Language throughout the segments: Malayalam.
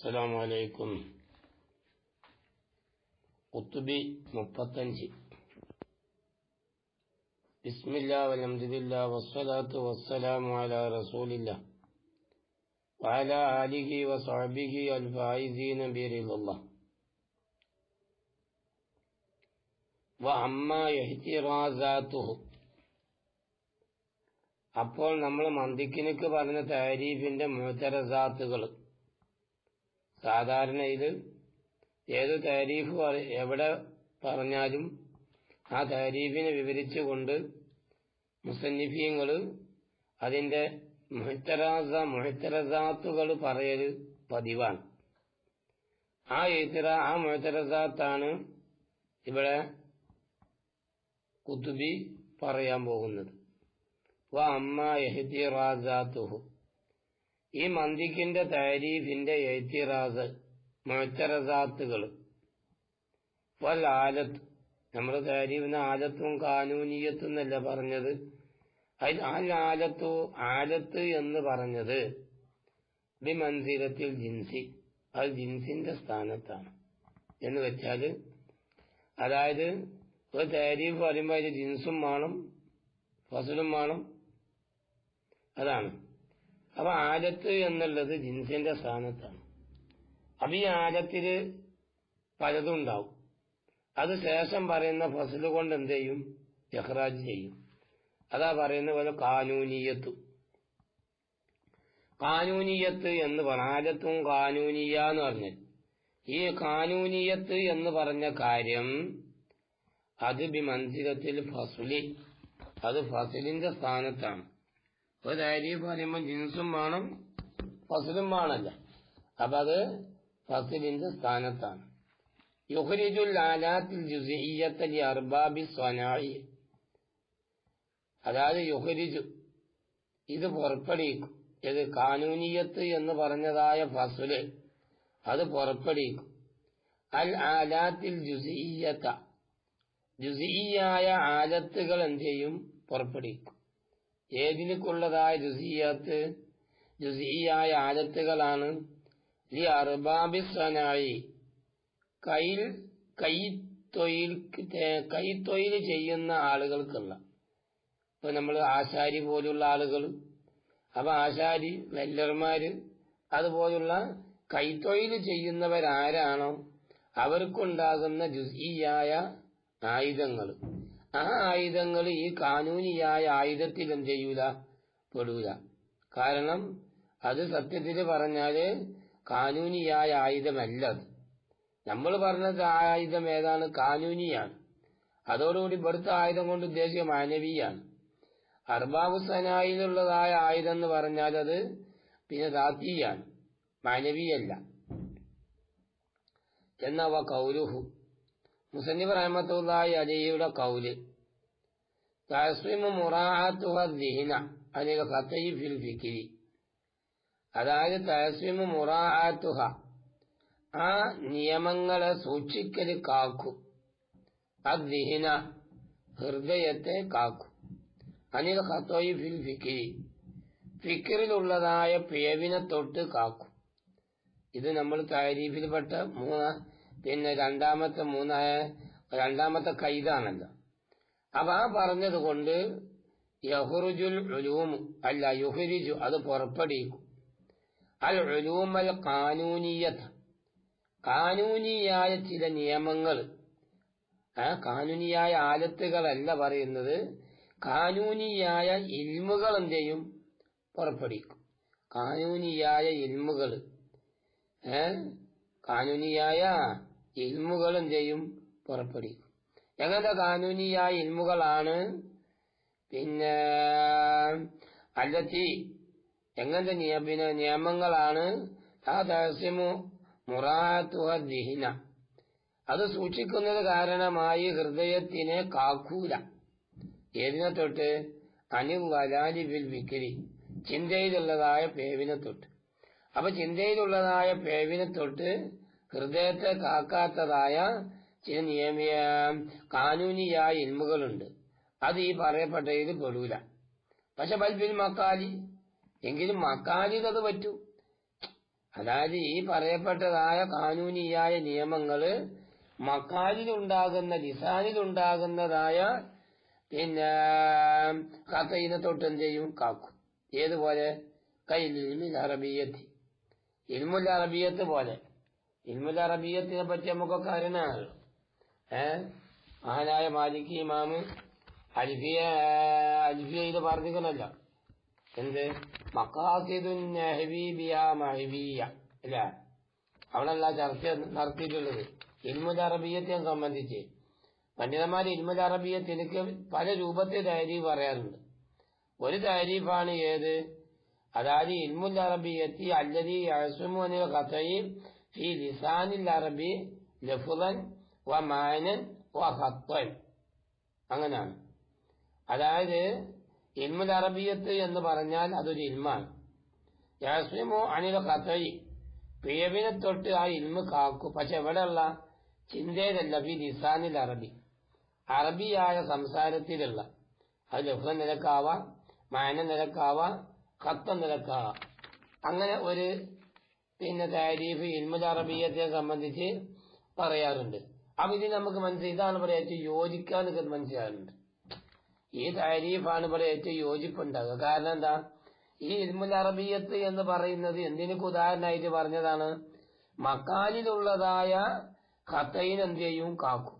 السلام عليكم. قطبي 35. بسم الله والحمد لله والصلاة والسلام على رسول الله وعلى آله وصحبه الفائزين برضا الله. وأما احترازاته. അപ്പോൾ നമ്മൾ മന്ദിക്കിനക്ക് പറഞ്ഞ താരീഫിന്റെ മുഅ്തറസാത്തുകൾ, സാധാരണ ഇത് ഏത് താരീഫ് എവിടെ പറഞ്ഞാലും ആ താരീഫിനെ വിവരിച്ചുകൊണ്ട് മുസന്നിഫീങ്ങൾ അതിന്റെ മുഅ്തറസാത്തുകൾ പറയൽ പതിവാണ്. ആ മുഅ്തറസാത്താണ് ഇവിടെ ഖുതുബി പറയാൻ പോകുന്നത്. വഅമ്മാ ഇഹ്തിറാസാതുഹു, ഈ മന്ദിക്കിന്റെ താരീഫിന്റെ ഇഹ്തിറാസ് മുഅ്തറസാത്തുകൾ. വൽ ആലത്ത്, നമ്മുടെ താരീഫിന് ആലത്തും കാനൂനിയത്തും എന്നല്ല പറഞ്ഞത്. ആലത്ത് എന്ന് പറഞ്ഞത് ബിമൻസിലത്തിൽ ജിൻസി, അത് ജിൻസിന്റെ സ്ഥാനത്താണ്. എന്ന് വെച്ചാല് അതായത് ഒരു താരീഫ് പറയുമ്പോൾ അതിൽ ജിൻസും വേണം ഫസലും വേണം, അതാണ്. അപ്പൊ ആലത്ത് എന്നുള്ളത് ജിൻസിന്റെ സ്ഥാനത്താണ്. അപ്പൊ ഈ ആലത്തില് പലതും ഉണ്ടാവും. അത് ശേഷം പറയുന്ന ഫസല് കൊണ്ട് എന്ത് ചെയ്യും? ഇഖ്റാജ് ചെയ്യും. അതാ പറയുന്ന പോലെ കാനൂനിയത്ത് എന്ന് പറഞ്ഞ ആലത്തും കാനൂനിയ എന്ന് പറഞ്ഞത്. ഈ കാനൂനിയത്ത് എന്ന് പറഞ്ഞ കാര്യം അത് ബിമൻസിലത്തിൽ ഫസ്ലി, അത് ഫസലിന്റെ സ്ഥാനത്താണ്. ഒരു താരീഫ് പറയുമ്പോൾ ജിൻസും വേണം ഫസലും വേണമല്ല, അപ്പൊ അത് ഫസലിന്റെ സ്ഥാനത്താണ്. യുഖ്രിജുൽ ആലാത്തിൽ ജുസ്ഇയ്യത ലി അർബാബി സ്വനാഇ, അതായത് യുഖ്രിജു, ഇത് പുറപ്പെടുവിക്കും. ഇത് കാനൂനിയത്ത് എന്ന് പറഞ്ഞതായ ഫസല് അത് പുറപ്പെടുവിക്കും. അൽ ആലാത്തിൽ ജുസ്ഇയ്യത, ജുസ്ഇയായ ആലത്തുകൾ എന്ത് ചെയ്യും? പുറപ്പെടുവിക്കും. ഏതിലേക്കുള്ളതായ ജുസ്ഇയായ ആലത്തുകളാണ് ലി അർബാബി സ്വനാഇ, കൈത്തൊഴിൽ ചെയ്യുന്ന ആളുകൾക്കുള്ള. ഇപ്പൊ നമ്മൾ ആശാരി പോലുള്ള ആളുകൾ, അപ്പൊ ആശാരി, വെല്ലർമാര്, അതുപോലുള്ള കൈത്തൊഴിൽ ചെയ്യുന്നവരാരാണോ അവർക്കുണ്ടാകുന്ന ജുസ്ഇയായ ആയുധങ്ങൾ, ആ ആയുധങ്ങൾ ഈ കാനൂനിയായ ആയുധത്തിൽ എന്ത് ചെയ്യൂല? പെടൂല. കാരണം അത് സത്യത്തിൽ പറഞ്ഞാല് കാനൂനിയായ ആയുധമല്ല. അത് നമ്മൾ പറഞ്ഞത് ആയുധം ഏതാണ്? കാനൂനിയാണ്. അതോടുകൂടി ഇവിടുത്തെ ആയുധം കൊണ്ട് ഉദ്ദേശിക്കുക മാനവീയാണ്. അർബാബു സനായിലുള്ളതായ ആയുധം എന്ന് പറഞ്ഞാൽ അത് പിന്നെ ദാത്തിയാണ്, മാനവീയല്ല. എന്നവ കൗലുഹു, മുസന്നിഫ് റഹ്മത്തുള്ളാഹി അലൈഹിയുടെ കൗല്, തസ്വീമു മുറാഅത്തുഹ ദിഹ്ന അനിൽ ഖതഇ ഫിൽ ഫിക്രി, അതായത് തസ്വീമു മുറാഅത്തുഹ, ആ നിയമങ്ങളെ സൂക്ഷിക്കൽ കാക്കും, അദ്ദിഹ്ന ഹൃദയത്തെ കാക്കും, അനിൽ ഖതഇ ഫിൽ ഫിക്രി ഫിക്റിലുള്ളതായ പിഴവിനെ തൊട്ട് കാക്കും. ഇത് നമ്മൾ താരീഫിൽപ്പെട്ട രണ്ടാമത്തെ കൈതാണല്ലോ. അപ്പൊ ആ പറഞ്ഞത് കൊണ്ട് യഹ്റുജുൽ ഉലൂമു, അല്ല യുഹ്രിജു, അത് പുറപ്പെടുവിക്കും. അൽ ഉലൂമൽ കാനൂനിയത്ത്, കാനൂനിയായ ചില നിയമങ്ങൾ, കാനൂനിയായ ആലത്തുകളല്ല പറയുന്നത്, കാനൂനിയായ ഇൽമുകൾ എന്ത് ചെയ്യും? പുറപ്പെടുവിക്കും. കാനൂനിയായ ഇൽമുകൾ, കാനൂനിയായ ഇൽമുകൾ എന്ത് ചെയ്യും? പുറപ്പെടുവിക്കും. എങ്ങനത്തെ കാനൂനിയായ ഇൽമുകളാണ്? പിന്നെ അല്ലത്തി, എങ്ങനത്തെ നിയമങ്ങളാണ്? ആ തസ്മു മുറാഅത്തുഹ ദിഹ്ന, അത് സൂക്ഷിക്കുന്നത് കാരണമായി ഹൃദയത്തിനെ കാക്കൂല. ഏതിനെ തൊട്ട്? അനിൽ വലാലി ബിൽ ഫിക്രി, ചിന്തയിലുള്ളതായ പേവിനെ തൊട്ട്. അപ്പൊ ചിന്തയിലുള്ളതായ പേവിനെ തൊട്ട് ഹൃദയത്തെ കാക്കാത്തതായ ചില കാനൂനിയായ ഇൽമുകളുണ്ട്. അത് ഈ പറയപ്പെട്ടതിൽ പെടൂല. പക്ഷെ ബൽബിൽ മക്കാലി, എങ്കിലും മക്കാലിൽ അത് പറ്റൂ. അതായത് ഈ പറയപ്പെട്ടതായ കാനൂനിയായ നിയമങ്ങള് മക്കാലിലുണ്ടാകുന്ന ലിസാനിലുണ്ടാകുന്നതായ പിന്നെ ഖത്തയിനെ തൊട്ട് എന്ത് ചെയ്യും? കാക്കും. ഏതുപോലെ? കൈലിൽ അറബിയത്തി, ഇൽമുൽ അറബിയത്ത് പോലെ. ഇൽമുൽ അറബിയത്തിനെ പറ്റി നമുക്കൊക്കെ അറിയണമല്ലോ. മഹാനായ മാലിക് ഇമാമ് അൽഫിയയിൽ പറഞ്ഞിരിക്കണല്ലോ, എന്ത്? മഖാസിദുൻ നഹ്വി ബിഹാ മഹ്വിയ അല്ലേ? അവിടെല്ല ചർച്ച നടത്തിയിട്ടുള്ളത് ഇൽമുൽ അറബിയത്തിനെ സംബന്ധിച്ച്. പണ്ഡിതന്മാർ ഇൽമുൽ അറബിയത്തിനക്ക് പല രൂപത്തിൽ താരീഫ് പറയാറുണ്ട്. ഒരു താരീഫാണ് ഏത്? അതായത് ഇൽമുൽ അറബിയത്തി അല്ലദീ യഅ്സുമു അനിൽ ഖതഇ ഫീ ലിസാനിൽ അറബി ലഫ്ളൻ വ മഅനൻ വ ഖത്തൻ. അങ്ങനെയാണ്. അതായത് ഇൽമുൽ അറബിയത്ത് എന്ന് പറഞ്ഞാൽ അതൊരു ഇൽമാണ്. യഅ്സുമു അനിൽ ഖതഇ, പിഴവിനെ തൊട്ട് ആ ഇൽമ് കാക്കും. പക്ഷെ എവിടെയുള്ള ചിന്തയിലല്ല, ഫീ ലിസാനിൽ അറബി, അറബിയായ സംസാരത്തിലുള്ള. അത് ലഫ്ളൻ നിലക്കാവാം, മഅന നിലക്കാവാം, ഖത്ത നിലക്കാവാം. അങ്ങനെ ഒരു പിന്നെ താരീഫ് ഇൽമുൽ അറബിയത്തെ സംബന്ധിച്ച് പറയാറുണ്ട്. അപ്പൊ ഇത് നമുക്ക് മനസ്സിലായി, ഇതാണ് ഇവിടെ ഏറ്റവും യോജിക്കാൻ മനസ്സിലാകുന്നുണ്ട്. ഈ താരീഫാണ് ഇവിടെ ഏറ്റവും യോജിപ്പുണ്ടാകുക. കാരണം എന്താ? ഈ ഇൽമുൽ അറബിയത്ത് എന്ന് പറയുന്നത് എന്തിനൊക്കെ ഉദാഹരണമായിട്ട് പറഞ്ഞതാണ്? മക്കാലിലുള്ളതായ ഖത്തയിന് എന്ത് ചെയ്യും? കാക്കും.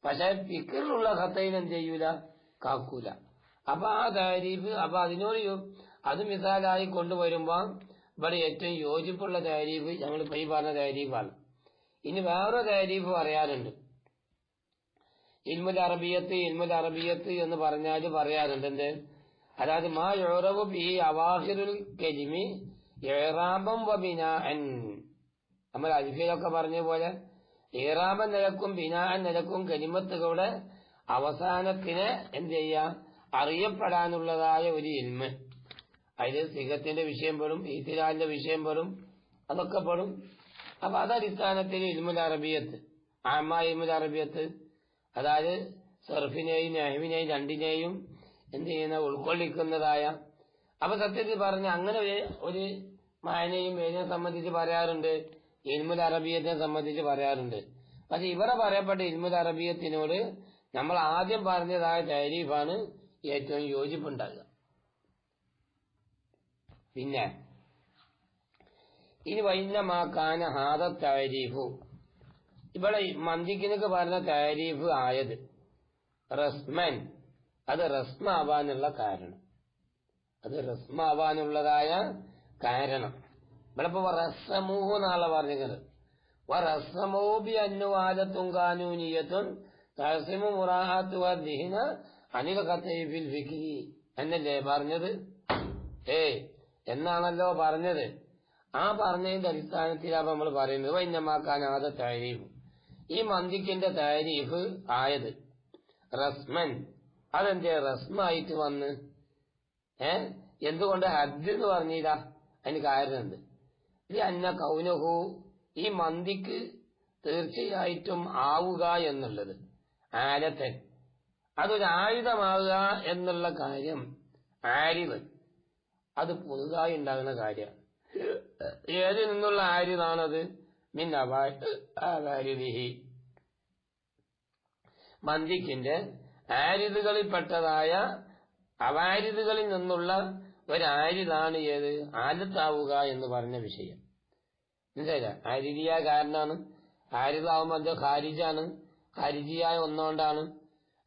പക്ഷെ ഫിക്റിലുള്ള ഖത്തയിന് എന്ത് ചെയ്യൂല? കാക്കൂല. അപ്പൊ ആ താരീഫ്, അപ്പൊ അതിനോട് അത് മിസാലായി കൊണ്ടുവരുമ്പോ ഇവിടെ ഏറ്റവും യോജിപ്പുള്ള താരീഫ് ഞങ്ങൾ ഈ പറഞ്ഞ താരീഫാണ്. ഇനി വേറെ താരീഫ് പറയാറുണ്ട്. ഇൽമുൽ അറബിയത്ത് എന്ന് പറഞ്ഞാൽ പറയാറുണ്ട് എന്ത്? അതായത് മാ യുറബു ബി അവാഖിറുൽ കലിമി ഇറാബൻ വ ബിനാഅൻ. നമ്മൾ അൽഫിലൊക്കെ പറഞ്ഞ പോലെ ഇറാബൻ നിലക്കും ബിനാഅൻ നിലക്കും കലിമത്തുകളുടെ അവസാനത്തിന് എന്ത് ചെയ്യാ? അറിയപ്പെടാനുള്ളതായ ഒരു ഇൽമ്. അതിൽ സിഗത്തിന്റെ വിഷയം പെടും, ഈത്തിലാലിന്റെ വിഷയം പെടും, അതൊക്കെ പെടും. അപ്പൊ അതടിസ്ഥാനത്തിൽ ഇൽമുൽ അറബിയത്ത്, ഇൽമുൽ അറബിയത്ത് അതായത് സർഫിനെയും നഹ്വിനെയും രണ്ടിനെയും എന്ത് ചെയ്യുന്ന ഉൾക്കൊള്ളിക്കുന്നതായ. അപ്പൊ സത്യത്തിൽ പറഞ്ഞ അങ്ങനെ ഒരു മായനെയും വേദിനെ സംബന്ധിച്ച് പറയാറുണ്ട്, ഇൽമുൽ അറബിയത്തിനെ സംബന്ധിച്ച് പറയാറുണ്ട്. പക്ഷെ ഇവിടെ പറയപ്പെട്ട ഇൽമുൽ അറബിയത്തിനോട് നമ്മൾ ആദ്യം പറഞ്ഞതായ താരീഫാണ് ഏറ്റവും യോജിപ്പുണ്ടാകുക. പിന്നെ ഇനി വൈന്നമാക്കാന ഹാദ താരീഫു, ഇവിടെ മന്ദിക്കിനൊക്കെ പറഞ്ഞ താരീഫ് ആയത് റസ്മൻ, അത് റസ്മാവാനുള്ള കാരണം, അത് റസ്മാവാനുള്ളതായ കാരണം. ഇവിടെ ഇപ്പൊ റസ്സമൂഹ് എന്നാളെ പറഞ്ഞത്. റസ്സമൂബി അന്നുവാദത്തും കാനൂനിയത്തും തഹസിമു മുറാഹാത്തു വദ്ദിഹിന അനിൽ ഖത്തൈഫിൽ ഫിഖി എന്നല്ലേ പറഞ്ഞത്? എന്നാണല്ലോ പറഞ്ഞത്. ആ പറഞ്ഞതിന്റെ അടിസ്ഥാനത്തിലാണ് നമ്മൾ പറയുന്നത് വൈന്നമാക്കാൻ ആദ താരീഫ്, ഈ മന്ദിക്കിന്റെ താരീഫ് ആയത് റസ്മൻ. അതെന്തേ റസ്മായിട്ട് വന്ന്? എന്തുകൊണ്ട് ഹദ് എന്ന് പറഞ്ഞില്ല? അതിന് കാരണമുണ്ട്. ഈ അന്ന കൗനഹു, ഈ മന്ദിക്ക് തീർച്ചയായിട്ടും ആവുക എന്നുള്ളത്, ആലത്തൻ അതൊരു ആയുധമാകുക എന്നുള്ള കാര്യം, ആരിവ് അത് പുതുതായി ഉണ്ടാകുന്ന കാര്യമാണ്. ഏതിൽ നിന്നുള്ള ആരിതാണത്? മിൻ അവാരിദിഹി, മന്ദിക്കിന്റെ ആരിതുകളിൽപ്പെട്ടതായ അവാരിതുകളിൽ നിന്നുള്ള ഒരാരിതാണ് ഏത്? ആലത്താവുക എന്ന് പറഞ്ഞ വിഷയം. മനസ്സിലായില്ല? ആരിദിയ കാരണമാണ്. ആരിതാവുമ്പോ എന്തോ ഖാരിജാണ്, ഖാരിജിയായ ഒന്നുകൊണ്ടാണ്.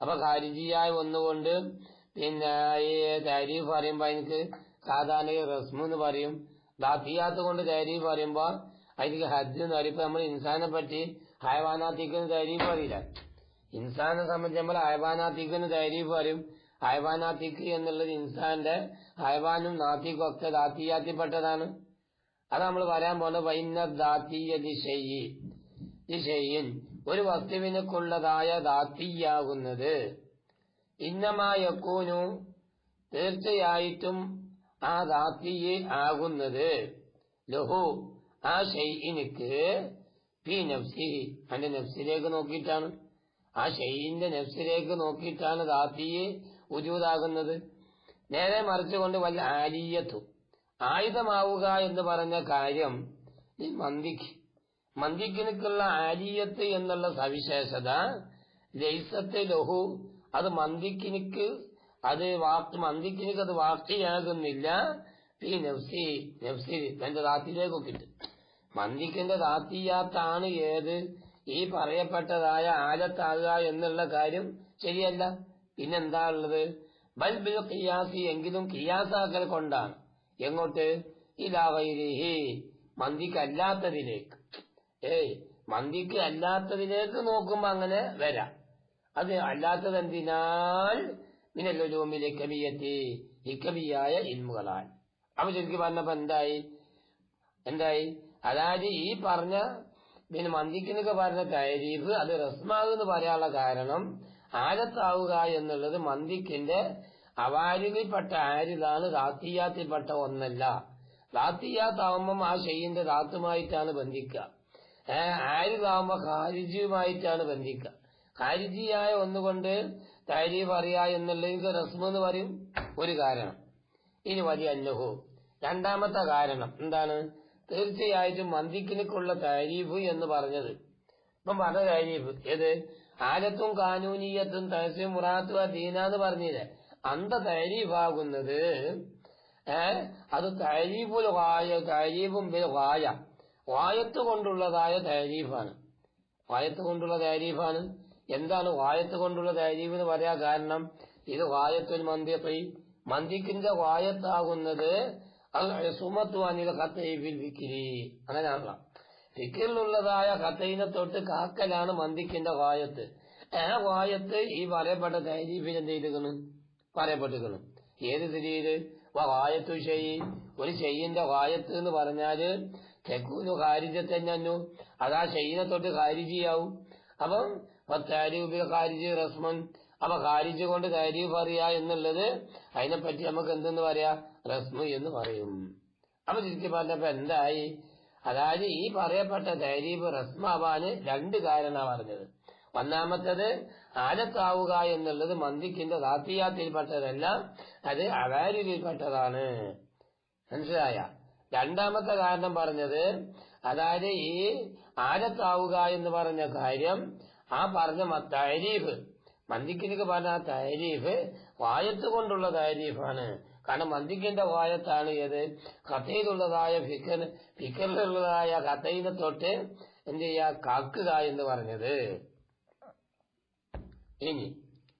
അപ്പൊ ഖാരിജിയായ ഒന്നുകൊണ്ട് പിന്നെ ഈ താരീഫ് പറയുമ്പോ എനിക്ക് സാധാരണ റസ്മു എന്ന് പറയും. ദാത്തിയാത്ത് കൊണ്ട് താരീഫ് പറയുമ്പോ അതിന് ഹജ്ജ് എന്ന് പറയും. ഇപ്പൊ നമ്മൾ ഇൻസാനെ പറ്റി ഹയവാനാത്തിക്കുന്ന താരീഫ് അറിയില്ല. ഇൻസാനെ സംബന്ധിച്ച് നമ്മൾ ഹയവാനാത്തിക്കുന്ന താരീഫ് പറയും. ഹയവാനാത്തിക്ക് എന്നുള്ളത് ഇൻസാന്റെ ഹയവാനും നാത്തിക്കും ഒക്കെ ദാത്തിയാത്തിൽപ്പെട്ടതാണ്. അത് നമ്മൾ പറയാൻ പോകുന്നത് വൈന്ന ദാത്തിയ്യൻ, ഒരു വസ്തുവിനൊക്കെയുള്ളതായ ദാത്തിയാകുന്നത് ഇന്നമായക്കൂനു, തീർച്ചയായിട്ടും ആ ദാത്തിയെ ആകുന്നത് ലഹു, ആ ഷൈഇനിക്ക് ഫീ നഫ്സിഹി, അവന്റെ നഫ്സിലേക്ക് നോക്കിയിട്ടാണ്, ആ ഷൈഇന്റെ നഫ്സിലേക്ക് നോക്കിയിട്ടാണ് ദാത്തിയെ ഉജൂദാകുന്നത്. നേരെ മറിച്ചുകൊണ്ട് വല്ല ആലിയത്തു, ആയുധമാവുക എന്ന് പറഞ്ഞ കാര്യം ഈ മന്ദിക്കിനുള്ള ആലിയത്ത് എന്നുള്ള സവിശേഷത ലൈസത്തെ ലഹു, അത് മന്ദിക്കിനിക്ക് അത് വാക്കിയാകുന്നില്ല. ഈ നഫ്സി തന്റെ ദാത്തിലേക്കൊക്കെ ഇട്ട് മന്ദിക്കിന്റെ ദാത്തിയാത്താണ് ഏത് ഈ പറയപ്പെട്ടതായ ആലത്താകുക എന്നുള്ള കാര്യം ശരിയല്ല. പിന്നെന്താ ഉള്ളത്? ബൽ ബിൽ ഖിയാസി, എങ്കിലും ഖിയാസാക്കൽ കൊണ്ടാണ്. എങ്ങോട്ട്? ഇലാ ഗൈരിഹി, മന്ദിക്കല്ലാത്തതിലേക്ക്. മന്ദിക്ക് അല്ലാത്തതിലേക്ക് നോക്കുമ്പോ അങ്ങനെ വരാം. അത് അല്ലാത്തത് എന്തിനാൽ മിനല്ലുലൂമിൽ ഹിക്കബിയായ ഇൽമുകളാൽ. അപ്പൊ ശരിക്കും പറഞ്ഞപ്പോ എന്തായി? അതായത് ഈ പറഞ്ഞ പിന്നെ മന്ദിക്കിനൊക്കെ പറഞ്ഞ തരീഫ് അത് റസ്മാവെന്ന് പറയാനുള്ള കാരണം ആലത്താവുക എന്നുള്ളത് മന്ദിക്കിന്റെ അവാരിലിൽപ്പെട്ട ആരിലാണ്, ദാത്തിയാത്തിൽപ്പെട്ട ഒന്നല്ല. ദാത്തിയാത്താവുമ്പം ആ ഷെയ്യിന്റെ ദാത്തുമായിട്ടാണ് ബന്ധിക്കുക. ആരിലാവുമ്പോ ഖാരിജിയുമായിട്ടാണ് ബന്ധിക്കുക. ഖാരിജിയായ ഒന്നുകൊണ്ട് തരീഫ് അറിയാ എന്നുള്ളതിന് റസ്മെന്ന് പറയും ഒരു കാരണം. ഇനി വലിയ അന്നഹു, രണ്ടാമത്തെ കാരണം എന്താണ്? തീർച്ചയായിട്ടും മന്ദിക്കിനൊക്കെയുള്ള താരീഫ് എന്ന് പറഞ്ഞത് ഇപ്പം പറഞ്ഞ താരീഫ് ഏത്? ആലത്തും കാനൂനീയത്തും തഹസീം മുറാത്തുവ ദീനാന്ന് പറഞ്ഞില്ലേ, അന്ത താരീഫാകുന്നത് അത് താരീഫും വായത്ത് കൊണ്ടുള്ളതായ താരീഫാണ്. വായത്ത് കൊണ്ടുള്ള താരീഫാണ്. എന്താണ് വായത്ത് കൊണ്ടുള്ള താരീഫ് എന്ന് പറയാ കാരണം? ഇത് വായത്തുൽ മന്ദിക്കിന്റെ വായത്താകുന്നത് സുമത്വാനിൽ ഖത്തൈഫിൽ ഫിക്രി, അങ്ങനെയാണല്ലോ. ഫിക്രിലുള്ളതായ ഖത്തൈനെ തൊട്ട് കാക്കലാണ് മന്ദിക്കിന്റെ വായത്ത്. ആ വായത്ത് ഈ പറയപ്പെട്ട തരീഫിൽ എന്ത് ചെയ്തിരിക്കുന്നു? പറയപ്പെട്ടിരിക്കുന്നു. ഏത് സ്ഥിതിയില്? വായത്തു ഷെയ്, ഒരു ഷെയ്യിന്റെ വായത്ത് എന്ന് പറഞ്ഞാല് തെക്കൂന് ഖാരിജത്തന്നു, അതാ ഷെയ്യിനെ തൊട്ട് ഖാരിജിയാവും. അപ്പം താരീഫിൽ ഖാരിജ് റസ്മൻ, അപ്പൊ ഖാരിജ് കൊണ്ട് താരീഫ് അറിയാ എന്നുള്ളത് അതിനെപ്പറ്റി നമുക്ക് എന്തെന്ന് പറയാ? റസ്മു എന്ന് പറയും. അപ്പൊ ചുരുക്കി പറഞ്ഞപ്പോ എന്തായി? അതായത് ഈ പറയപ്പെട്ട താരീഫ് റസ്മാവാന് രണ്ട് കാരണമാണ് പറഞ്ഞത്. ഒന്നാമത്തത് ആലത്താവുക എന്നുള്ളത് മന്ദിക്കിന്റെ ദാത്തിയാത്തിൽപ്പെട്ടതല്ല, അത് അവാരിലിൽപ്പെട്ടതാണ്. മനസ്സിലായ? രണ്ടാമത്തെ കാരണം പറഞ്ഞത് അതായത് ഈ ആലത്താവുക എന്ന് പറഞ്ഞ കാര്യം ആ പറഞ്ഞ താരീഫ് മന്ദിക്കിനൊക്കെ പറഞ്ഞ ആ താരീഫ് വായത്ത് കൊണ്ടുള്ള താരീഫാണ്. കാരണം മന്ദിക്കിന്റെ വായത്താണ് ഏത്? ഖത്തയിലുള്ളതായ ഫിക്കറിലുള്ളതായ ഖത്തയിനെ തൊട്ട് എന്ത് ചെയ്യാ? കാക്കുക എന്ന് പറഞ്ഞത്. ഇനി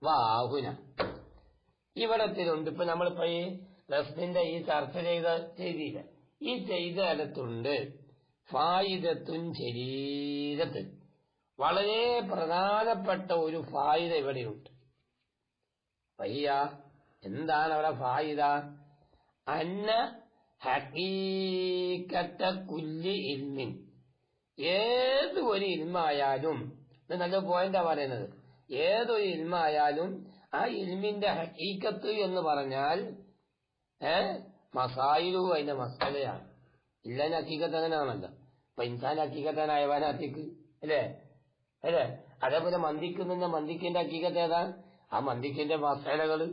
വാഹുന ഇവിടത്തിലുണ്ട്. ഇപ്പൊ നമ്മളിപ്പോ ഈ റസ്മിന്റെ ഈ ചർച്ച ചെയ്തില്ല, ഈ ചെയ്ത ഇടത്തുണ്ട് ഫായിദത്തുൻ ശരീരത്ത്, വളരെ പ്രധാനപ്പെട്ട ഒരു ഫായിദ ഇവിടെയുണ്ട്. വയ്യ, എന്താണ് അവിടെ ഫായിദ? അന്ന ഹഖീഖത്ത കുല്ലി ഇൽമിൻ, ഏത് ഒരു ഇൽമായാലും, ഇത് നല്ല പോയിന്റാ പറയുന്നത്, ഏതൊരു ഇൽമായാലും ആ ഇൽമിന്റെ ഹഖീഖത്ത് എന്ന് പറഞ്ഞാൽ മസായിലു അതിന്റെ മസാലയാണ്. ഇല്ലാന്റെ ഹഖീഖത്ത് അങ്ങനെയാണല്ലോ. അപ്പൊ ഇൻസാന്റെ ഹഖീഖത്താണ് അയവാന ഹഖീഖ്, അല്ലേ? അതേപോലെ മന്ദിക്കിന്റെ ഹഖീഖത്ത് ഏതാ? ആ മന്ദിക്കിന്റെ മസാലകള്,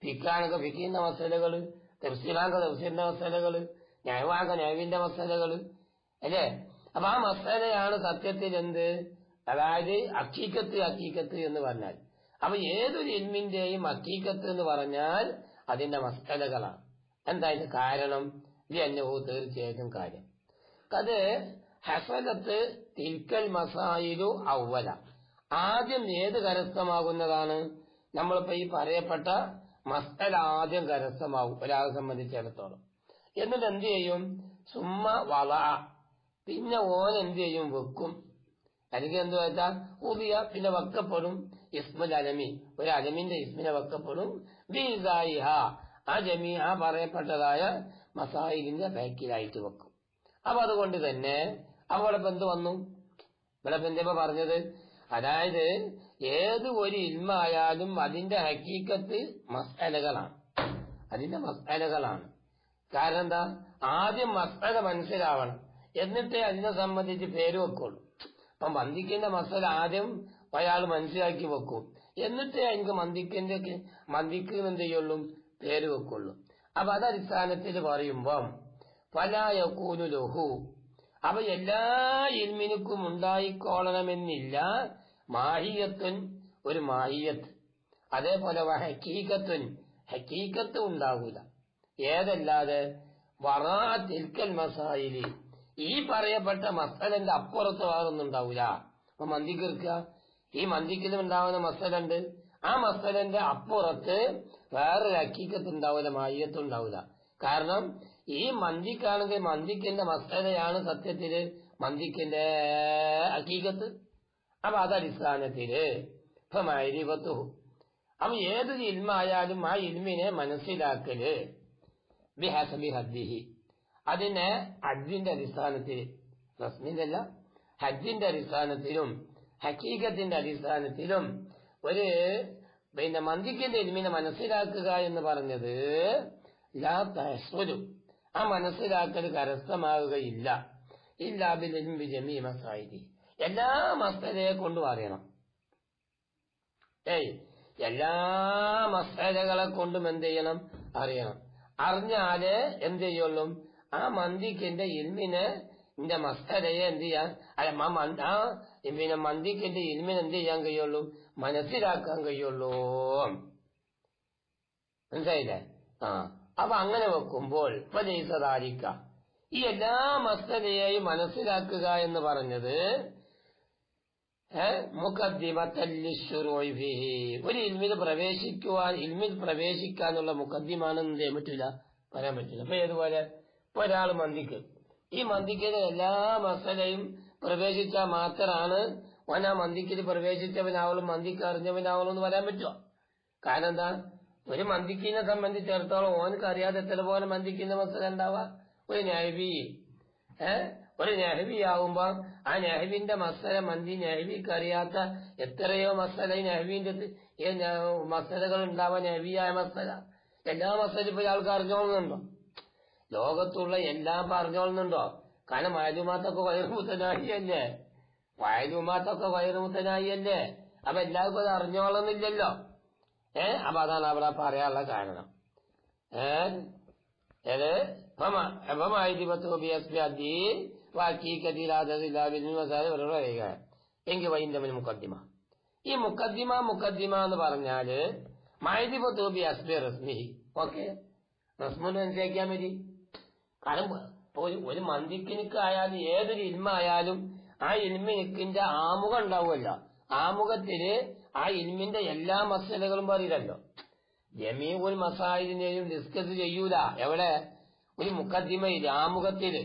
ഫിക്കാനൊക്കെ ഫിക്കിന്റെ മസാലകള്, തഫ്സീലാങ്ക തഫ്സീലിന്റെ മസാലകള്, ന്യായവാങ്ക ന്യായവിന്റെ മസാലകള്, അല്ലേ? അപ്പൊ ആ മസാലയാണ് സത്യത്തിൽ എന്ത്? അതായത് ഹഖീഖത്ത് എന്ന് പറഞ്ഞാൽ. അപ്പൊ ഏതൊരു ഇൽമിന്റെയും ഹഖീഖത്ത് എന്ന് പറഞ്ഞാൽ അതിന്റെ മസാലകളാണ്. എന്താ ഇതിന്റെ കാരണം? ലിഅന്നഹു, തീർച്ചയായിട്ടും കാര്യം, അത് ഹസലത്ത് തിൽക്കൽ മസായിലു അവല, ആദ്യം ഏത് കരസ്ഥമാകുന്നതാണ്? നമ്മളിപ്പോ ഈ പറയപ്പെട്ട മസ്അല ആദ്യം കരസ്ഥമാവും ഒരാളെ സംബന്ധിച്ചിടത്തോളം. എന്നിട്ട് എന്ത് ചെയ്യും? സുമ്മ വള, പിന്നെ ഓൻ എന്ത് ചെയ്യും? വെക്കും. അല്ലെങ്കിൽ എന്ത് വെച്ചാൽ ഉദിയ, പിന്നെ വെക്കപ്പെടും ഇസ്മുൽ അലമി, ഒരു അലമിന്റെ ഇസ്മിനെ വെക്കപ്പെടും. ബിസായിഹ, ആ ജമീ ആ പറയപ്പെട്ടതായ മസായിലിന്റെ ബാക്കിലായിട്ട് വെക്കും. അപ്പൊ അതുകൊണ്ട് തന്നെ അവിടെ എന്ത് വന്നു? ഇവിടെ എന്തിപ്പോ പറഞ്ഞത്? അതായത് ഏത് ഒരു ഇൽമായാലും അതിന്റെ ഹഖീഖത്ത് മസ്അലകളാണ്, അതിന്റെ മസ്അലകളാണ്. കാരണം എന്താ? ആദ്യം മസ്അല മനസ്സിലാവണം, എന്നിട്ടേ അതിനെ സംബന്ധിച്ച് പേര് വെക്കുള്ളൂ. അപ്പൊ മന്ദിക്കിന്റെ മസ്അല ആദ്യം അയാൾ മനസ്സിലാക്കി വെക്കും, എന്നിട്ടേ എനിക്ക് മന്ദിക്ക് എന്ത് ചെയ്യുള്ളൂ? പേര് വെക്കുള്ളൂ. അപ്പൊ അതടിസ്ഥാനത്തിൽ പറയുമ്പം ഫലാ യകൂനു ലഹു, അപ്പൊ എല്ലാ ഇൽമിനുക്കും ഉണ്ടായിക്കോളണമെന്നില്ല. മാഹിയത്തുൻ ഒരു മാഹിയത്ത്, അതേപോലെ ഹക്കീക്കത്തുൻ ഹക്കീക്കത്ത് ഉണ്ടാകൂല. ഏതല്ലാതെ വറാ തിൽക്കൽ മസായിലി ഈ പറയപ്പെട്ട മസലന്റെ അപ്പുറത്ത് വേറൊന്നുണ്ടാവൂല. അപ്പൊ മന്തിക്ക് ഈ മന്തിക്കിലും ഉണ്ടാവുന്ന മസലുണ്ട്, ആ മസലന്റെ അപ്പുറത്ത് വേറൊരു ഹക്കീക്കത്ത് ഉണ്ടാവില്ല, മാഹിയത്ത് ഉണ്ടാവില്ല. കാരണം ഈ മന്തിക്കാണെങ്കിൽ മന്തിക്കിന്റെ മസലയാണ് സത്യത്തില് മന്തിക്കിന്റെ ഹക്കീക്കത്ത്. അപ്പൊ അതടിസ്ഥാനത്തില് ഇപ്പൊ മഅരിഫത്തു അപ്പൊ ഏതൊരു ഇൽമായാലും ആ ഇൽമിനെ മനസ്സിലാക്കല് ബിഹസബി ഹദ്ദിഹി അതിനെ ഹജ്ജിന്റെ അടിസ്ഥാനത്തിൽ, റസ്മിന്റെ അല്ല ഹജ്ജിന്റെ അടിസ്ഥാനത്തിലും ഹക്കീക്കത്തിന്റെ അടിസ്ഥാനത്തിലും ഒരു മന്തിക്കിന്റെ ഇൽമിനെ മനസ്സിലാക്കുക എന്ന് പറഞ്ഞത് ലാ തഹസ്സുലു ആ മനസ്സിലാക്കൽ കരസ്ഥമാവുകയില്ല. ഇല്ലാ ബിൽ ഇൽമി ജമീഇ മസായിലി എല്ലാ മസലയെ കൊണ്ടും അറിയണം. എല്ലാ മസലകളെ കൊണ്ടും എന്ത് ചെയ്യണം? അറിയണം. അറിഞ്ഞാല് എന്ത് ചെയ്യുള്ളൂ? ആ മന്തിക്കിന്റെ ഇൽമിനെ മസലയെ എന്ത് ചെയ്യാൻ പിന്നെ മന്തിക്കിന്റെ ഇൽമിനെ എന്ത് ചെയ്യാൻ കഴിയുള്ളൂ? മനസ്സിലാക്കാൻ കഴിയുള്ളൂ. മനസ്സിലായില്ലേ? അപ്പൊ അങ്ങനെ വെക്കുമ്പോൾ ഇപ്പൊ ജയിസതാരിക്ക ഈ എല്ലാ മസലയെയും മനസ്സിലാക്കുക എന്ന് പറഞ്ഞത് മുഖദ്ദിമത്തല്ലിശ്ശുറൂഇ ഫീഹി ഒരു ഇൽമിൽ പ്രവേശിക്കാനുള്ള മുഖദ്ദിമാണെന്ന് ചെയ്യാൻ പറ്റില്ല, പറയാൻ പറ്റില്ല. അപ്പൊ ഏതുപോലെ ഇപ്പൊ ഒരാൾ മന്തിക്ക് ഈ മന്തിക്കിന്റെ എല്ലാ മസലയും പ്രവേശിച്ചാൽ മാത്രമാണ് ഓൻ ആ മന്തിക്കിൽ പ്രവേശിച്ചവനാവളും മന്തിക്ക് അറിഞ്ഞവനാവളും എന്ന് പറയാൻ പറ്റുമോ? കാരണം എന്താ? ഒരു മന്തിക്കിനെ സംബന്ധിച്ചിടത്തോളം ഓനക്ക് അറിയാതെ എത്ര പോലെ മന്തിക്കിന്റെ മസല ഉണ്ടാവുക. ഒരു നെഹ്വി ആവുമ്പോ ആ നെഹ്വിന്റെ മസല മന്തി നെഹ്വിക്ക് അറിയാത്ത എത്രയോ മസല ഈ നെഹ്വിന്റെ മസലകൾ ഉണ്ടാവാൻ നെഹ്വിയായ മസല എല്ലാ മസലും ഇപ്പൊ ആൾക്ക് അറിഞ്ഞോളുന്നുണ്ടോ? ലോകത്തുള്ള എല്ലാം പറഞ്ഞോളുന്നുണ്ടോ? കാരണം വയലുമാത്തൊക്കെ വയറുമുത്തനായിയല്ലേ, വയറുമുത്തനായിയല്ലേ. അപ്പൊ എല്ലാവർക്കും അത് അറിഞ്ഞോളുന്നില്ലല്ലോ. അപ്പൊ അതാണ് അവിടെ പറയാനുള്ള കാരണം. എങ്കിൽ വൈന്ദമന് മുഖദ്ദിമ ഈ മുഖദ്ദിമ എന്ന് പറഞ്ഞാല് മൈദിബത്തൂബി അസ്ബി റസ്മി ഓക്കെ റസ്മുന്ന് മനസ്സിലാക്കിയാൽ മതി. കാരണം ഒരു മന്ദിക്കിനിക്കായാലും ഏതൊരു ഇൽമായാലും ആ ഇൽമിനിക്കിന്റെ ആമുഖം ഉണ്ടാവുമല്ലോ. ആമുഖത്തില് ആ ഇൽമിന്റെ എല്ലാ മസലകളും പറയില്ലല്ലോ. ജമീഉൽ മസായിലിനെയും ഡിസ്കസ് ചെയ്യൂല. എവിടെ? ഒരു മുഖദ്ദിമയില് ആമുഖത്തില്.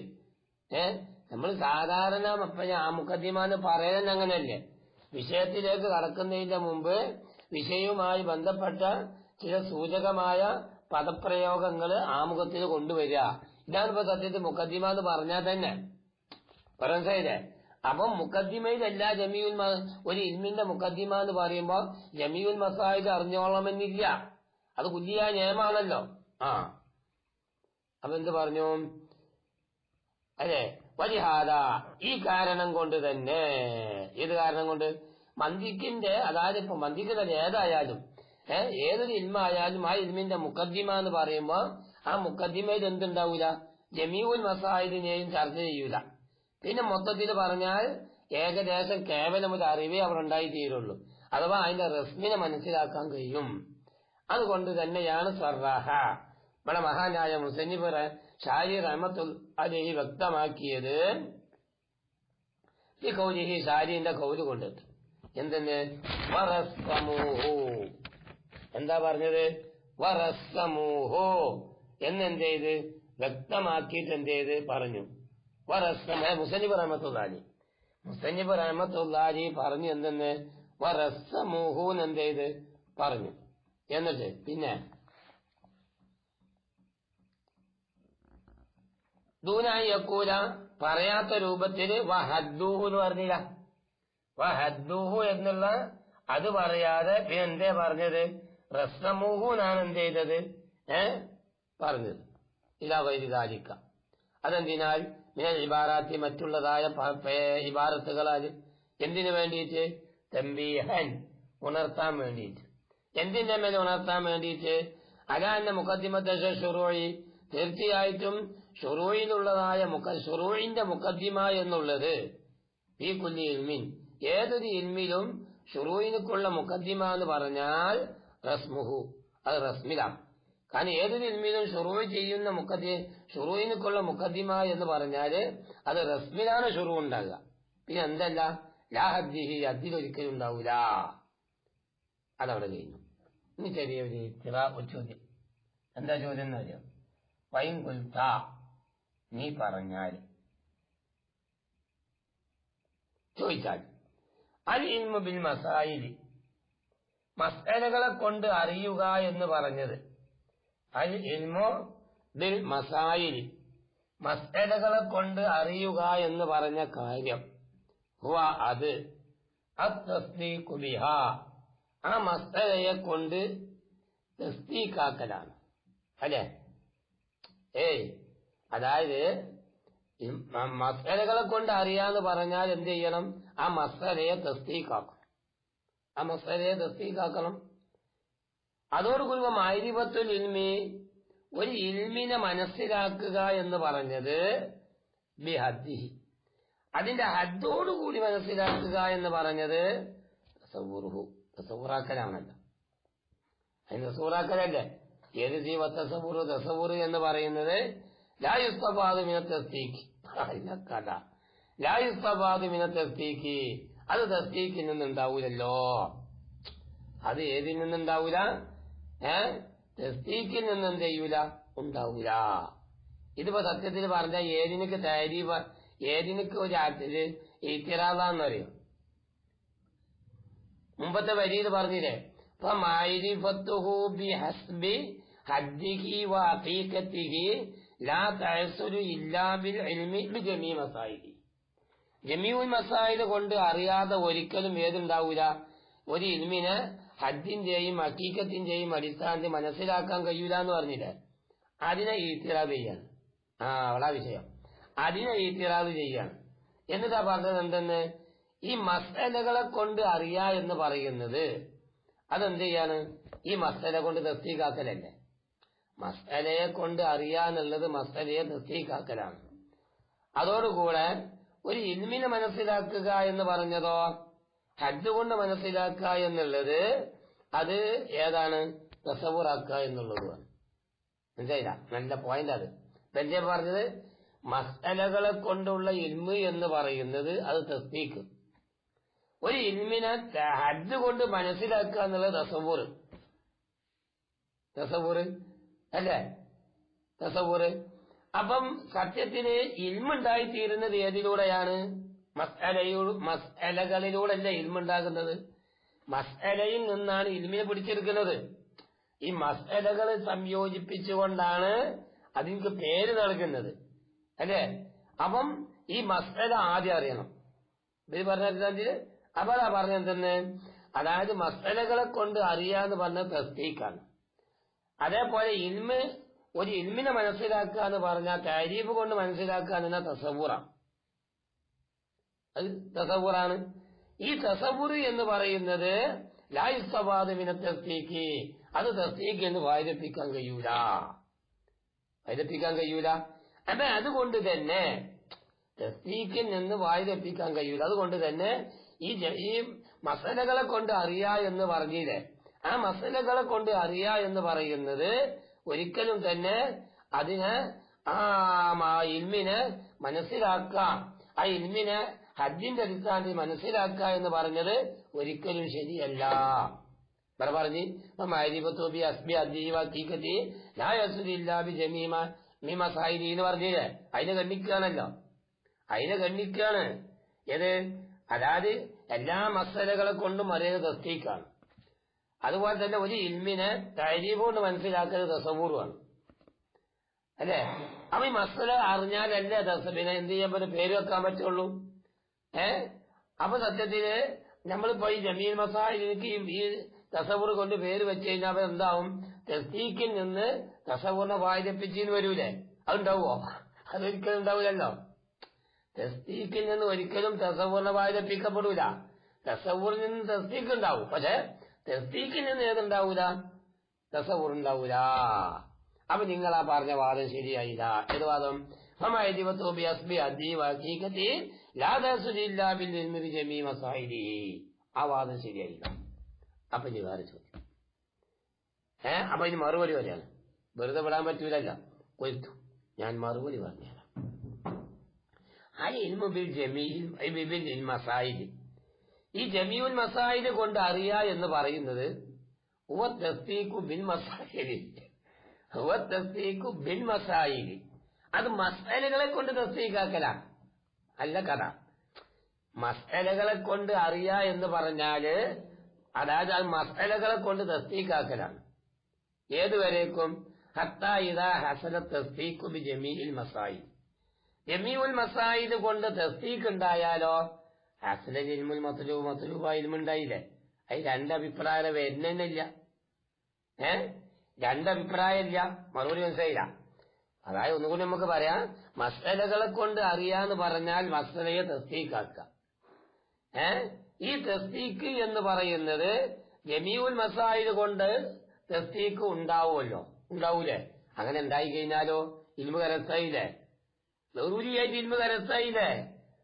നമ്മൾ സാധാരണ മുഖദ്ദിമ എന്ന് പറയുന്നത് അങ്ങനെയല്ലേ? വിഷയത്തിലേക്ക് കടക്കുന്നതിന്റെ മുമ്പ് വിഷയവുമായി ബന്ധപ്പെട്ട ചില സൂചകമായ പദപ്രയോഗങ്ങൾ ആമുഖത്തിൽ കൊണ്ടുവരിക. ഇതാണ് ഇപ്പൊ സത്യത്തിൽ മുഖദ്ദിമ എന്ന് പറഞ്ഞാൽ തന്നെ മനസ്സിലായില്ലേ? അപ്പം മുഖദ്ദിമയിലല്ല ഒരു ഇൽമിന്റെ മുഖദ്ദിമ എന്ന് പറയുമ്പോ ജമീഉൽ മസായിദ് അറിഞ്ഞോളണമെന്നില്ല. അത് കുല്ലിയായ നിയമമാണല്ലോ. അപ്പൊ എന്ത് പറഞ്ഞു? അല്ലെ വലിഹാദ ഈ കാരണം കൊണ്ട് തന്നെ, ഏത് കാരണം കൊണ്ട്? മന്തിക്കിന്റെ അതായത് ഇപ്പൊ മന്തിക്കിന്റെ ഏതായാലും ഏതൊരു ഇൽമായാലും ആ ഇൽമിന്റെ മുഖദ്ദിമ എന്ന് പറയുമ്പോ ആ മുഖദ്ദിമയിൽ എന്തുണ്ടാവൂല? ജമീഉൽ മസായിദിനെയും ചർച്ച ചെയ്യൂല. പിന്നെ മൊത്തത്തിൽ പറഞ്ഞാൽ ഏകദേശം കേവലം ഒരു അറിവേ അവിടെ ഉണ്ടായിത്തീരുള്ളൂ. അഥവാ അതിന്റെ റസ്മിനെ മനസ്സിലാക്കാൻ കഴിയും. അതുകൊണ്ട് തന്നെയാണ് സറഹ ഇവിടെ മഹാനായ മുസന്നിഫ് ഷാരി റഹ്മത്തുള്ളാഹി അലൈഹി വ്യക്തമാക്കിയത് ഈ കൗലിഹി ഷാരിന്റെ കൗല് കൊണ്ട് എന്തെന്ന് വറസ്സമൂഹു എന്താ പറഞ്ഞത്? വറസ്സമൂഹു എന്നെന്ത് ചെയ്ത് വ്യക്തമാക്കിയിട്ട് എന്ത് ചെയ്ത് പറഞ്ഞു? മുസന്നിഫ് റഹ്മത്തുള്ളാഹി പറഞ്ഞു എന്തെന്ന് വറസ്സമൂഹൂൻ എന്ത് ചെയ്ത് പറഞ്ഞു. എന്നിട്ട് പിന്നെ ദൂനായി യക്കൂല പറയാത്ത രൂപത്തില് വഹദ്ദൂഹു എന്ന് പറഞ്ഞില്ല. വഹദ്ദൂഹു എന്നുള്ള അത് പറയാതെ പിന്നെ എന്തേ പറഞ്ഞത്? റസ്സമൂഹൂനാണ് എന്ത് ചെയ്തത് പറഞ്ഞത്. ഇലാ വൈരിദാലിക്ക അതെന്തിനാൽ മിനൽ ഇബാറാത്തി മറ്റുള്ളതായ ഇബാറത്തുകളാൽ എന്തിനു വേണ്ടിയിട്ട്? തംബീഹൻ ഉണർത്താൻ വേണ്ടിയിട്ട്. എന്തിന്റെ മേലെ ഉണർത്താൻ വേണ്ടിയിട്ട്? അലാന്ന മുഖദ്ദിമത്തെ ശുറൂഇ തീർച്ചയായിട്ടും ഷുറൂയിലുള്ളതായ ഷുറൂയിന്റെ മുഖദ്ദിമ എന്നുള്ളത് ഈ കുല്ലി ഇൽമിൻ ഏതൊരു ഇൽമിലും ഷുറൂയിനുക്കുള്ള മുഖദ്ദിമ എന്ന് പറഞ്ഞാൽ റസ്മുഹു അത് റസ്മിലാണ്. കാരണം ഏതൊരു ഇൽമിലും ഷുറൂയിനുക്കുള്ള മുഖദ്ദിമ എന്ന് പറഞ്ഞാല് അത് റസ്മിലാണ് ഷുറൂ ഉണ്ടാകുക. പിന്നെ എന്തല്ല ലാ ഹദ്ദിഹി ഹദ്ദിലൊരിക്കലും ഉണ്ടാവൂല. അതവിടെ കഴിഞ്ഞു. ഇനി ചെറിയൊരു ചോദ്യം. എന്താ ചോദ്യം എന്ന് അറിയാം? വൈൻ കുൽത്ത നീ പറഞ്ഞാൽ ചോദിച്ചാൽ അൽ ഇൽമു ബിൽ മസായിലി മസ്അലകളെ കൊണ്ട് അറിയുക എന്ന് പറഞ്ഞത് അൽ ഇൽമു ബിൽ മസായിലി മസ്അലകളെ കൊണ്ട് അറിയുക എന്ന് പറഞ്ഞ കാര്യം ഹുവ അത് അത്തസ്ദീഖു ബിഹാ ആ മസ്അലയെ കൊണ്ട് തസ്ദീഖാക്കലാണ്. അല്ലേ? അതായത് മസ്അലകളെ കൊണ്ട് അറിയാന്ന് പറഞ്ഞാൽ എന്ത് ചെയ്യണം? ആ മസ്അലയെ തസ്ദീഖാക്കണം. ആ മസ്അലയെ തസ്ദീഖാക്കണം. അതോടുകൂടി മഅരിഫത്തുൽ ഇൽമി ഒരു ഇൽമിനെ മനസ്സിലാക്കുക എന്ന് പറഞ്ഞത് ബിഹദ്ദിഹി അതിന്റെ ഹദ്ദോടുകൂടി മനസ്സിലാക്കുക എന്ന് പറഞ്ഞത് തസവ്വുറുഹു തസവ്വുറാക്കലാണല്ലോ. അതിന് തസവ്വുറാക്കലല്ലേ? ഏത് ജീവ തസവ്വുറ് എന്ന് പറയുന്നത് ലാ യുസ്തഫാദു മിന തസ്ദീഖ് കഥ ലാ യുസ്തഫാദു മിന തസ്ദീഖ് അത് തസ്ദീഖിൽ നിന്നുണ്ടാവൂലല്ലോ. അത് ഏതിൽ നിന്നുണ്ടാവൂല? തസ്ദീഖിൽ നിന്ന് എന്ത് ചെയ്യൂല? ഉണ്ടാവൂല. ഇതിപ്പോ സത്യത്തിൽ പറഞ്ഞ ഏതിനൊക്കെ തരീഫ് ഏതിനൊക്കെ ഒരു ആറ്റില് ഇത്തിറാദാന്ന് പറയും. മുമ്പത്തെ വരിയിൽ പറഞ്ഞില്ലേ ഫമഅരിഫത്തുഹു ബിഹസ്ബി ഹദ്ദിഹി വഅഖീഖത്തിഹി ലാ തഅസ്സുലു ഇല്ലാ ബിൽ ഇൽമി ബിജമീ മസായിലി ജമീഉൽ മസായിൽ കൊണ്ട് അറിയാതെ ഒരിക്കലും ഏതുണ്ടാവൂല? ഒരു ഇൽമിനെ ഹദ്ദിന്റെയും ഹഖീഖത്തിന്റെയും അടിസ്ഥാനത്തിൽ മനസ്സിലാക്കാൻ കഴിയൂല എന്ന് പറഞ്ഞില്ലേ? അതിനെ ഈത്തിറാദ് ചെയ്യാണ്. അവളാ വിഷയം. അതിനെ ഈത്തിറാദ് ചെയ്യാണ്. എന്നിട്ടാ പറഞ്ഞത് എന്തെന്ന്? ഈ മസ്അലകളെ കൊണ്ട് അറിയാ എന്ന് പറയുന്നത് അതെന്ത് ചെയ്യാണ്? ഈ മസ്അല കൊണ്ട് തസ്ദീഖാക്കലല്ലേ? മസ്അലയെ കൊണ്ട് അറിയാന്നുള്ളത് മസ്അലയെ തസ്ദീഖാക്കലാണ്. അതോടുകൂടെ ഒരു ഇൽമിനെ മനസ്സിലാക്കുക എന്ന് പറഞ്ഞതോ ഹദ്ദ് കൊണ്ട് മനസ്സിലാക്കുക എന്നുള്ളത് അത് ഏതാണ്? തസവ്വുറാക്കുക എന്നുള്ളതുമാണ്. മനസ്സിലായില്ല? നല്ല പോയിന്റ് അത്. പിന്നെ പറഞ്ഞത് മസ്അലകളെ കൊണ്ടുള്ള ഇൽമ് എന്ന് പറയുന്നത് അത് തസ്ദീഖ്. ഒരു ഇൽമിനെ ഹദ്ദ് കൊണ്ട് മനസ്സിലാക്കുക എന്നുള്ളത് തസവ്വുറ് അല്ലേ? തസവ്വുറ്. അപ്പം സത്യത്തിന് ഇൽമുണ്ടായി തീരുന്നത് ഏതിലൂടെയാണ്? മസ്അലകളിലൂടെയല്ല ഇൽമുണ്ടാകുന്നത്. മസ്അലയിൽ നിന്നാണ് ഇൽമിനെ പിടിച്ചെടുക്കുന്നത്. ഈ മസ്അലകൾ സംയോജിപ്പിച്ചുകൊണ്ടാണ് അതിന് പേര് നൽകുന്നത്. അല്ലേ? അപ്പം ഈ മസ്അല ആദ്യം അറിയണം. ഇത് പറഞ്ഞ അപ്പോഴാ പറഞ്ഞെന്തെന്ന്? അതായത് മസ്അലകളെ കൊണ്ട് അറിയാന്ന് പറഞ്ഞ തസ്ദീഖാണ്. അതേപോലെ ഒരു ഇൽമിനെ മനസ്സിലാക്കുക എന്ന് പറഞ്ഞാൽ തരീഫ് കൊണ്ട് മനസ്സിലാക്കുക എന്ന തസവ്വുറാണ്. അത് തസവ്വുറാണ്. ഈ തസവ്വുറ് എന്ന് പറയുന്നത് ലാ യുസ്തഫാദു മിന തസ്ദീഖ് അത് തസ്ദീഖ് എന്ന് വായിപ്പിക്കാൻ കഴിയൂല. അപ്പൊ അതുകൊണ്ട് തന്നെ തസ്ദീഖിൽ നിന്ന് വായിപ്പിക്കാൻ കഴിയൂല. അതുകൊണ്ട് തന്നെ ഈ മസലകളെ കൊണ്ട് അറിയാ എന്ന് പറഞ്ഞില്ലേ? ആ മസലകളെ കൊണ്ട് അറിയാ എന്ന് പറയുന്നത് ഒരിക്കലും തന്നെ അതിനെ ആ ഇൽമിനെ മനസ്സിലാക്കുക, ആ ഇൽമിനെ ഹദ്ദിന്റെ അടിസ്ഥാനത്തിൽ മനസ്സിലാക്കുക എന്ന് പറഞ്ഞത് ഒരിക്കലും ശരിയല്ല. ഇവിടെ പറഞ്ഞ് എന്ന് പറഞ്ഞില്ലേ? അതിനെ ഗണ്ണിക്കുകയാണല്ലോ. അതിനെ ഗണ്ണിക്കുകയാണ്. ഏത്? അതായത് എല്ലാ മസലകളെ കൊണ്ടും അറിയുന്നത് തസ്ദീഖാണ്. അതുപോലെ തന്നെ ഒരു ഇൽമിനെ തരീഫ് കൊണ്ട് മനസ്സിലാക്കുന്നത് തസവ്വുറാണ്. അല്ലേ? അപ്പൊ ഈ മസല അറിഞ്ഞാലല്ലേ പിന്നെ എന്ത് ചെയ്യാൻ പറ്റും? പേര് വെക്കാൻ പറ്റുള്ളൂ. അപ്പൊ സത്യത്തില് നമ്മളിപ്പോ ഈ ജമീൽ മസായിലിക്ക് ഈ തസവ്വുറ് കൊണ്ട് പേര് വെച്ച് കഴിഞ്ഞാൽ എന്താവും? തസ്ദീഖിൽ നിന്ന് തസവ്വുറിനെ വായിപ്പിച്ചിന്ന് വരൂലേ? അതുണ്ടാവോ? അതൊരിക്കലും ഉണ്ടാവില്ലല്ലോ. തസ്ദീഖിൽ നിന്ന് ഒരിക്കലും തസവ്വുറിനെ വായിപ്പിക്കപ്പെടൂല. തസവ്വുറിൽ നിന്ന് തസ്ദീഖ് ഉണ്ടാവും. പക്ഷെ തസ്ദീഖിൽ നിന്ന് ഏതുണ്ടാവൂല? തസവ്വുർ ഉണ്ടാവൂല. അപ്പൊ നിങ്ങൾ ആ പറഞ്ഞ വാദം ശരിയായില്ല. ഏത് വാദം? ആ വാദം ശരിയായില്ല. അപ്പൊ ഇനി വേറെ ചോദ്യം. അപ്പൊ ഇനി മറുപടി വരെയാണ്. വെറുതെ വിടാൻ പറ്റൂലല്ല, കൊരുത്തു. ഞാൻ മറുപടി പറഞ്ഞുതരാം. ഈ ജമീഉൽ മസായിദ് കൊണ്ട് അറിയാ എന്ന് പറയുന്നത് അത് മസ്അലകളെ കൊണ്ട് തസ്ദീഖാക്കലാണ്, അല്ല കഥ. മസ്അലകളെ കൊണ്ട് അറിയാ എന്ന് പറഞ്ഞാല് അതായത് അത് മസ്അലകളെ കൊണ്ട് തസ്ദീഖാക്കലാണ്. ഏതുവരേക്കും? ഹത്താ ഇദാ ഹസന തസ്ദീഖു ബി ജമീഇൽ മസായിദ്. ജമീഉൽ മസായിദ് കൊണ്ട് തസ്ദീഖ് ഉണ്ടായാലോ ഹസനൽ ഇൽമുൽ മത്ലൂബ്, മത്ലൂബായ ഇൽമുണ്ടായില്ലേ? അത് രണ്ടഭിപ്രായം വരുന്നില്ല. രണ്ടഭിപ്രായം ഇല്ല. മറുപടി മനസ്സിലായില്ല? അതായത് ഒന്നുകൂടി നമുക്ക് പറയാം, മസ്അലകളെ കൊണ്ട് അറിയാന്ന് പറഞ്ഞാൽ മസ്അലയെ തസ്ദീഖാക്കുക. ഈ തസ്ദീഖ് എന്ന് പറയുന്നത് ജമീഉൽ മസായിദ് കൊണ്ട് തസ്ദീഖ് ഉണ്ടാവുമല്ലോ, ഉണ്ടാവൂലേ? അങ്ങനെ ഉണ്ടായി കഴിഞ്ഞാലോ ഇൽമു കരസ്ഥായില്ലേ? ലൗറൂരിയായിട്ട് ഇൽമു കരസ്ഥായില്ലേ?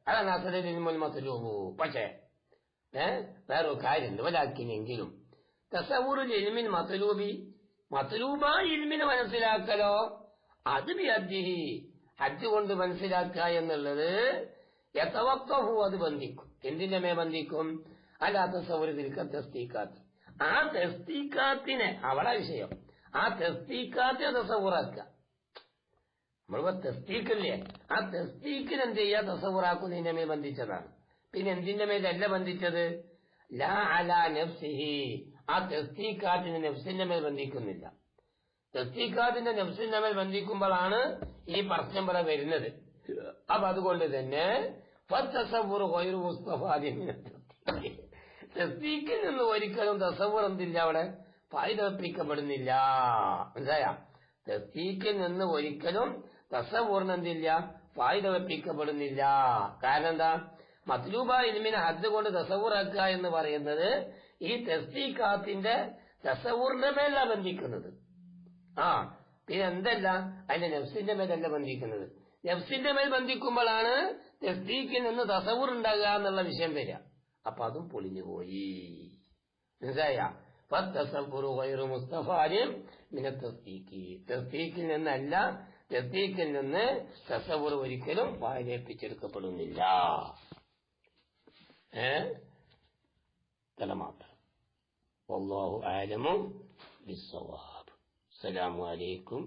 അതാണ് അസലൽ ഇൽമുൽ മത്ലൂബ്. പക്ഷേ വേറൊരു കാര്യമുണ്ട്. വലാക്കിനെങ്കിലും തസവ്വുറുൽ ഇൽമിൽ മത്ലൂബി, മത്ലൂബായ ഇൽമിനെ മനസ്സിലാക്കലോ അത് ബിഅദ്ദിഹി, ഹജ്ജ് കൊണ്ട് മനസ്സിലാക്കുക എന്നുള്ളത് യതവഖഫു, അത് ബന്ധിക്കും. എന്തിന്റെ മേ ബന്ധിക്കും? അലാ തസവ്വുരി തിൽക തസ്ദീഖാത്ത്. ആ തസ്ദീഖാത്തിനെ, അവിടെ വിഷയം, ആ തസ്ദീഖാത്തിനെ തസവ്വുറാക്കുക. നമ്മളിപ്പോ തസ്ദീഖില്ലേ, ആ തസ്ദീഖിന് എന്ത് ചെയ്യാ? തസവ്വുറാക്കുന്നതിന്റെ മേൽ ബന്ധിച്ചതാണ്. പിന്നെ എന്തിന്റെ മേലല്ല ബന്ധിച്ചത്? ലാ അലാ നഫ്സിഹി, ആ തസ്ദീഖാത്തിന് നഫ്സിന്റെ മേൽ ബന്ധിക്കുന്നില്ല. തസ്ദീഖാത്തിന്റെ നഫ്സിന്റെ മേൽ ബന്ധിക്കുമ്പോഴാണ് ഈ പ്രശ്നം ഇവിടെ വരുന്നത്. അപ്പൊ അതുകൊണ്ട് തന്നെ തസ്ദീഖിൽ നിന്ന് ഒരിക്കലും തസവ്വുർ എന്തില്ല, അവിടെ ഫായിദപ്പിക്കപ്പെടുന്നില്ല. മനസ്സിലായ? തസ്ദീഖിൽ നിന്ന് ഒരിക്കലും തസവ്വുറിന് എന്തില്ല, ഫായിദ വെപ്പിക്കപ്പെടുന്നില്ല. കാരണം എന്താ? മത്ലൂബ ഇൽമിനെ ഹദ്ദ് കൊണ്ട് തസവ്വുറാക്കുക എന്ന് പറയുന്നത് ഈ തസ്ദീഖാത്തിന്റെ തസവ്വുറിന്റെ മേലല്ല ബന്ധിക്കുന്നത്. പിന്നെ എന്തല്ല, അതിന്റെ നഫ്സിന്റെ മേലല്ല ബന്ധിക്കുന്നത്. നഫ്സിന്റെ മേൽ ബന്ധിക്കുമ്പോഴാണ് തസ്ദീഖിൽ നിന്ന് തസവ്വുർ ഉണ്ടാകുക എന്നുള്ള വിഷയം വരിക. അപ്പൊ അതും പൊളിഞ്ഞുപോയി. മനസ്സിലായ? ഫത്തസവ്വുറു ഗൈറു മുസ്തഫാദിൻ മിന തസ്ദീഖി, തസ്ദീഖിൽ നിന്നല്ല, തസ്ദീഖിൽ നിന്ന് തസവ്വുർ ഒരിക്കലും വായിലേപ്പിച്ചെടുക്കപ്പെടുന്നില്ല. മാത്രം. വല്ലാഹു അഅലമു ബിസ്സവാബ്. അസ്സലാമു അലൈക്കും.